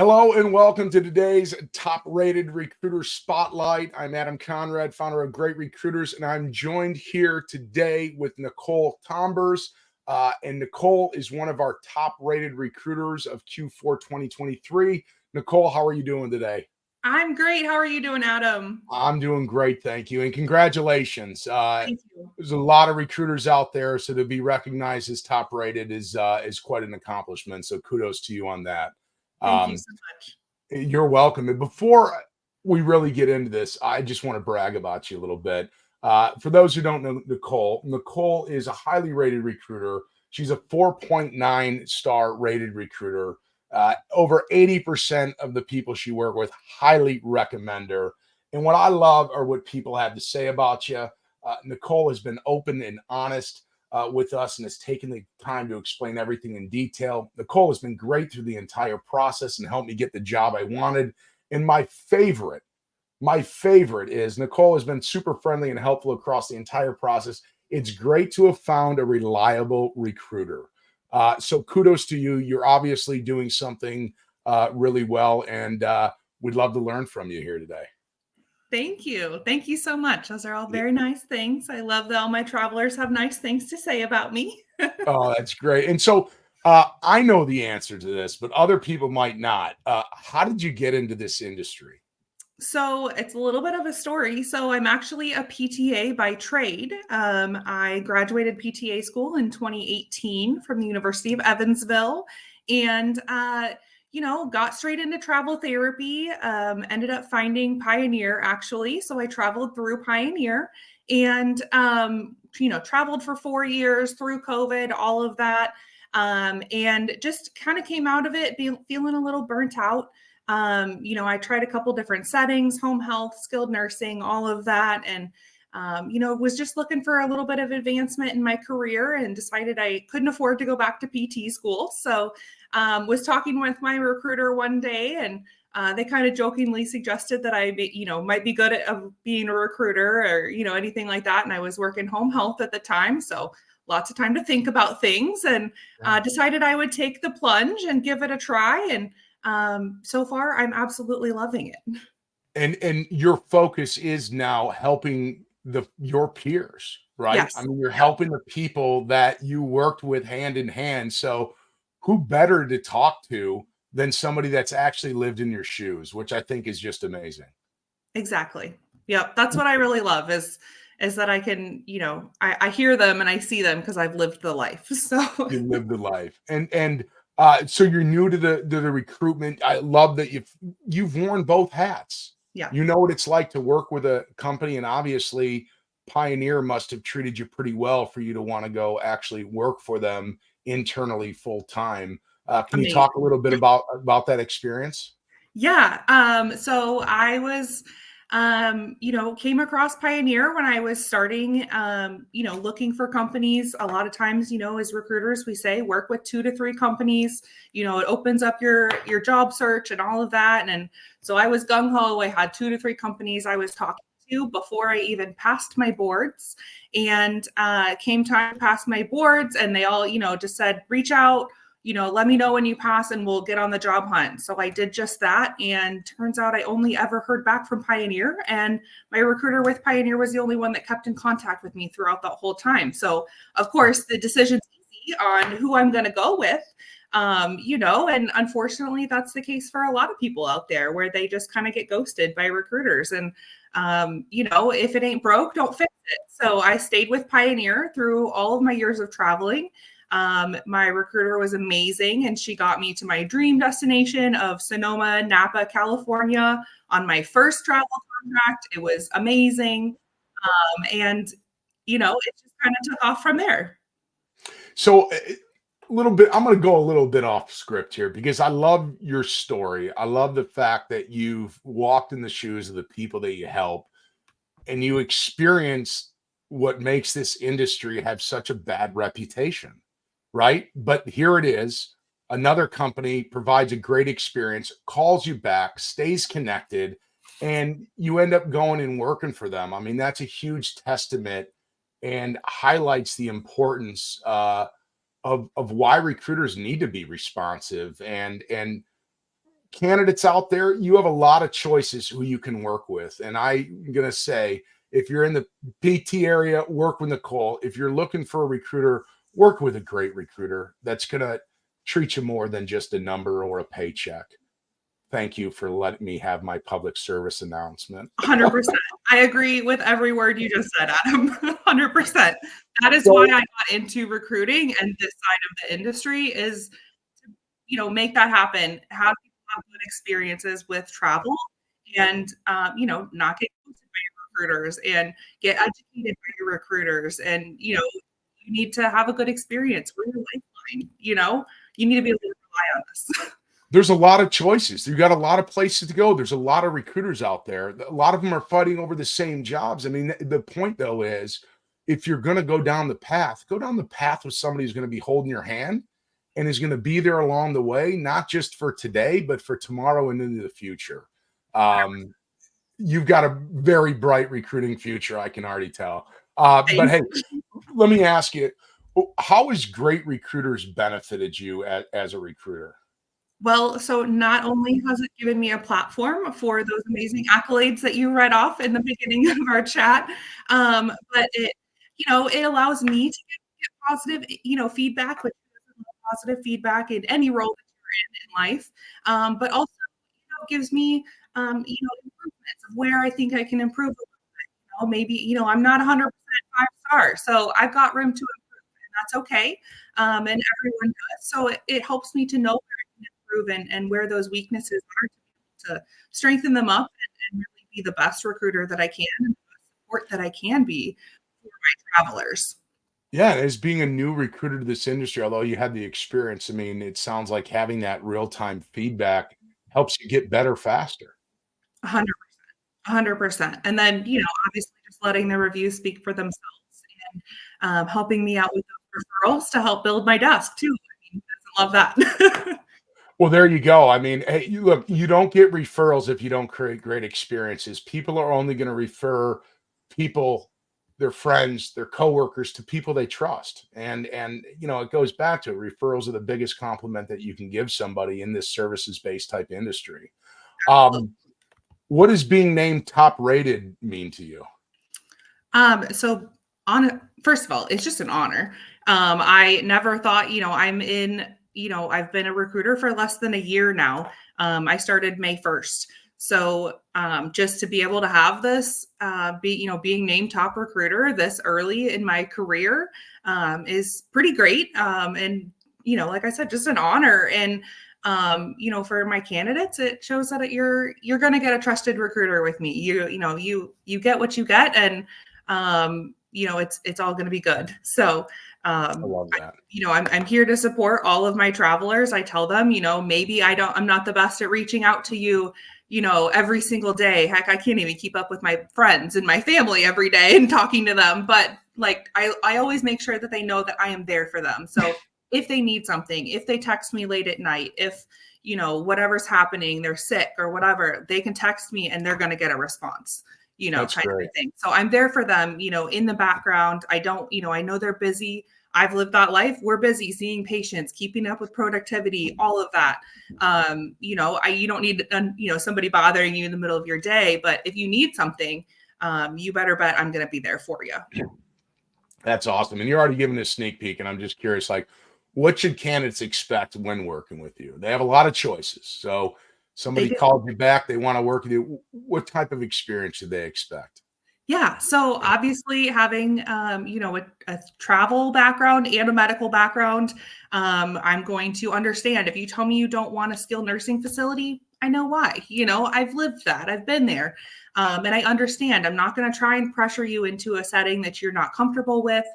Hello and welcome to today's top-rated recruiter spotlight. I'm Adam Conrad, founder of Great Recruiters, and I'm joined here today with Nicole Tombers. And Nicole is one of our top-rated recruiters of Q4 2023. Nicole, how are you doing today? I'm great. How are you doing, Adam? I'm doing great, thank you, and congratulations. Thank you. There's a lot of recruiters out there, so to be recognized as top-rated is quite an accomplishment. So kudos to you on that. Thank you so much. You're welcome. And before we really get into this, I just want to brag about you a little bit. For those who don't know Nicole is a highly rated recruiter. She's a 4.9 star rated recruiter. Over 80% of the people she works with highly recommend her. And what I love are what people have to say about you. Nicole has been open and honest with us and has taken the time to explain everything in detail. Nicole has been great through the entire process and helped me get the job I wanted. And my favorite is Nicole has been super friendly and helpful across the entire process. It's great to have found a reliable recruiter. So kudos to you. You're obviously doing something really well, and we'd love to learn from you here today. Thank you. Thank you so much. Those are all very nice things. I love that all my travelers have nice things to say about me. Oh, that's great. And so I know the answer to this, but other people might not. How did you get into this industry? So it's a little bit of a story. So I'm actually a PTA by trade. I graduated PTA school in 2018 from the University of Evansville, and got straight into travel therapy. Ended up finding Pioneer actually. So I traveled through Pioneer and traveled for 4 years through COVID, all of that, and just kind of came out of it feeling a little burnt out. I tried a couple different settings, home health, skilled nursing, all of that. And, was just looking for a little bit of advancement in my career and decided I couldn't afford to go back to PT school. So, was talking with my recruiter one day, and they kind of jokingly suggested that I, might be good at being a recruiter or, anything like that. And I was working home health at the time. So lots of time to think about things, and decided I would take the plunge and give it a try. And so far, I'm absolutely loving it. And your focus is now helping your peers, right? Yes. I mean, you're helping the people that you worked with hand in hand. So who better to talk to than somebody that's actually lived in your shoes, which I think is just amazing. Exactly. Yep. That's what I really love is that I can, I hear them and I see them because I've lived the life. So You live the life. And so you're new to the recruitment. I love that you've worn both hats. Yeah. You know what it's like to work with a company, and obviously Pioneer must have treated you pretty well for you to want to go actually work for them internally full time. Can you talk a little bit about that experience? Yeah. So I was, came across Pioneer when I was starting, looking for companies. A lot of times, as recruiters, we say work with 2 to 3 companies. It opens up your job search and all of that. And so I was gung ho. I had 2 to 3 companies I was talking to before I even passed my boards. And came time to pass my boards, and they all, just said, reach out. Let me know when you pass and we'll get on the job hunt. So I did just that. And turns out I only ever heard back from Pioneer. And my recruiter with Pioneer was the only one that kept in contact with me throughout that whole time. So, of course, the decision's easy on who I'm going to go with. And unfortunately, that's the case for a lot of people out there where they just kind of get ghosted by recruiters. And, if it ain't broke, don't fix it. So I stayed with Pioneer through all of my years of traveling. My recruiter was amazing, and she got me to my dream destination of Sonoma, Napa, California on my first travel contract. It was amazing. And, it just kind of took off from there. So a little bit, I'm going to go a little bit off script here because I love your story. I love the fact that you've walked in the shoes of the people that you help, and you experienced what makes this industry have such a bad reputation, right? But here it is. Another company provides a great experience, calls you back, stays connected, and you end up going and working for them. I mean, that's a huge testament and highlights the importance of why recruiters need to be responsive and candidates out there, you have a lot of choices who you can work with. And I'm going to say, if you're in the PT area, work with Nicole. If you're looking for a recruiter, work with a great recruiter that's going to treat you more than just a number or a paycheck. Thank you for letting me have my public service announcement. 100%. I agree with every word you just said, Adam. 100%. That is why I got into recruiting and this side of the industry is to, make that happen. Have people have good experiences with travel and, not get ghosted by your recruiters and get educated by your recruiters. And, you need to have a good experience. We're your lifeline, you need to be able to rely on us. There's a lot of choices. You got a lot of places to go. There's a lot of recruiters out there. A lot of them are fighting over the same jobs. I mean, the point though is if you're going to go down the path with somebody who's going to be holding your hand and is going to be there along the way, not just for today, but for tomorrow and into the future. You've got a very bright recruiting future, I can already tell. But hey, let me ask you, how has Great Recruiters benefited you as a recruiter? Well, so not only has it given me a platform for those amazing accolades that you read off in the beginning of our chat, but it allows me to get positive, feedback, which is positive feedback in any role that you're in life, but also, gives me, improvements of where I think I can improve a little bit. Maybe, I'm not 100% 5-star, so I've got room to improve, and that's okay, and everyone does. So it helps me to know where I can improve and where those weaknesses are to strengthen them up and really be the best recruiter that I can and the best support that I can be for my travelers. Yeah, as being a new recruiter to this industry, although you had the experience, I mean, it sounds like having that real-time feedback helps you get better faster. 100%. 100%. And then, obviously just letting the reviews speak for themselves and helping me out with those referrals to help build my desk too. I mean, I love that. Well, there you go. I mean, hey, look, you don't get referrals if you don't create great experiences. People are only going to refer people, their friends, their coworkers to people they trust. And it goes back to referrals are the biggest compliment that you can give somebody in this services-based type industry. What does being named top rated mean to you? So first of all, it's just an honor. I never thought, I've been a recruiter for less than a year now. I started May 1st. So just to be able to have this, being named top recruiter this early in my career is pretty great. And, like I said, just an honor. And, for my candidates, it shows that you're going to get a trusted recruiter with me. You get what you get, and it's all going to be good. So I love that. I'm here to support all of my travelers. I tell them, maybe I'm not the best at reaching out to you, every single day. Heck, I can't even keep up with my friends and my family every day and talking to them. But like, I always make sure that they know that I am there for them. So if they need something, if they text me late at night, if, whatever's happening, they're sick or whatever, they can text me and they're going to get a response, That's kind great. of thing. So I'm there for them, in the background. I don't, I know they're busy. I've lived that life. We're busy seeing patients, keeping up with productivity, all of that. You don't need, somebody bothering you in the middle of your day, but if you need something, you better bet I'm going to be there for you. That's awesome. And you're already giving a sneak peek. And I'm just curious, like, what should candidates expect when working with you? They have a lot of choices. So somebody called you back, they want to work with you. What type of experience should they expect? Yeah. So obviously having, a travel background and a medical background, I'm going to understand if you tell me you don't want a skilled nursing facility, I know why. I've lived that. I've been there. And I understand. I'm not going to try and pressure you into a setting that you're not comfortable with,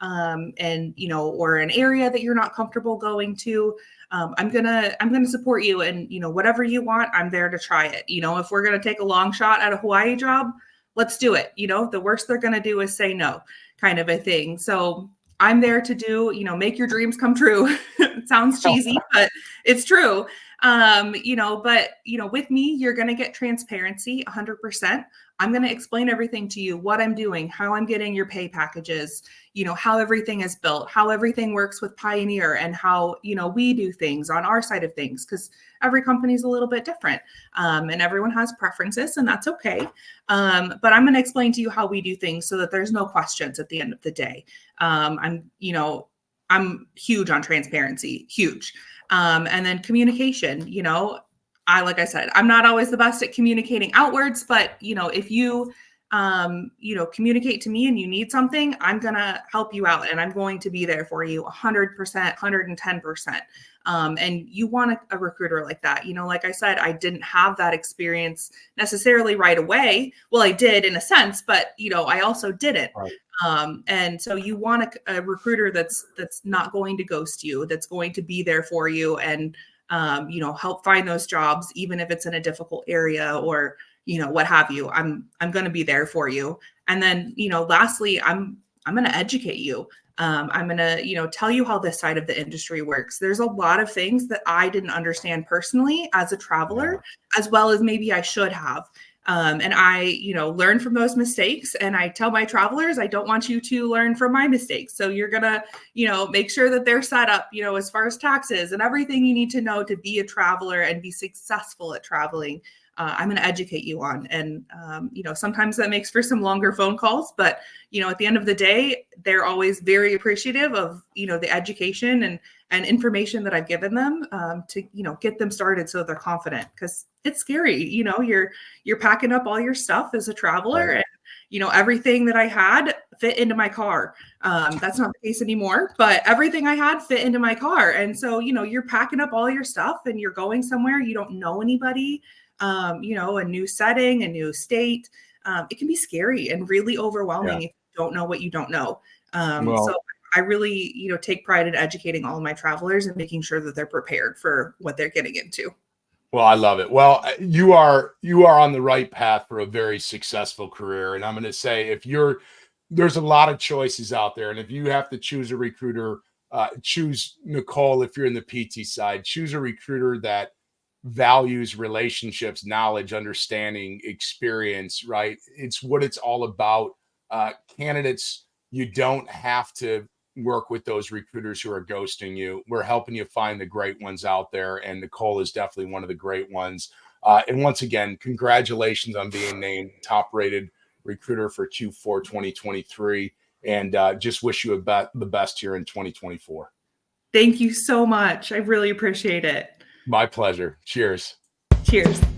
or an area that you're not comfortable going to. I'm gonna support you, and whatever you want, I'm there to try it. If we're gonna take a long shot at a Hawaii job, let's do it. The worst they're gonna do is say no, kind of a thing. So I'm there to do, make your dreams come true. It sounds cheesy, but it's true. With me, you're going to get transparency 100%. I'm going to explain everything to you, what I'm doing, how I'm getting your pay packages, how everything is built, how everything works with Pioneer, and how, we do things on our side of things, because every company is a little bit different, and everyone has preferences, and that's okay. But I'm going to explain to you how we do things so that there's no questions at the end of the day. I'm huge on transparency, huge. And then communication, like I said, I'm not always the best at communicating outwards, but if you communicate to me and you need something, I'm going to help you out, and I'm going to be there for you 100%, 110%. And you want a recruiter like that. Like I said, I didn't have that experience necessarily right away. Well, I did in a sense, but I also didn't. Right. And so you want a recruiter that's not going to ghost you, that's going to be there for you, and help find those jobs, even if it's in a difficult area or what have you. I'm going to be there for you. And then lastly, I'm going to educate you. I'm going to tell you how this side of the industry works. There's a lot of things that I didn't understand personally as a traveler, as well as maybe I should have. And I, learn from those mistakes. And I tell my travelers, I don't want you to learn from my mistakes. So you're going to, make sure that they're set up, as far as taxes and everything you need to know to be a traveler and be successful at traveling. I'm going to educate you on. And, sometimes that makes for some longer phone calls, but, at the end of the day, they're always very appreciative of, the education and information that I've given them to, get them started so they're confident, because it's scary. You're packing up all your stuff as a traveler, Right. And, everything that I had fit into my car. That's not the case anymore, but everything I had fit into my car. And so, you're packing up all your stuff and you're going somewhere, you don't know anybody, a new setting, a new state. It can be scary and really overwhelming if you don't know what you don't know. So I really, take pride in educating all of my travelers and making sure that they're prepared for what they're getting into. Well, I love it. Well, you are on the right path for a very successful career. And I'm going to say, there's a lot of choices out there. And if you have to choose a recruiter, choose Nicole. If you're in the PT side, choose a recruiter that values relationships, knowledge, understanding, experience, right? It's what it's all about. Candidates, you don't have to work with those recruiters who are ghosting you. We're helping you find the great ones out there, and Nicole is definitely one of the great ones. And once again, congratulations on being named top rated recruiter for Q4 2023, and just wish you the best here in 2024. Thank you so much. I really appreciate it. My pleasure. Cheers. Cheers.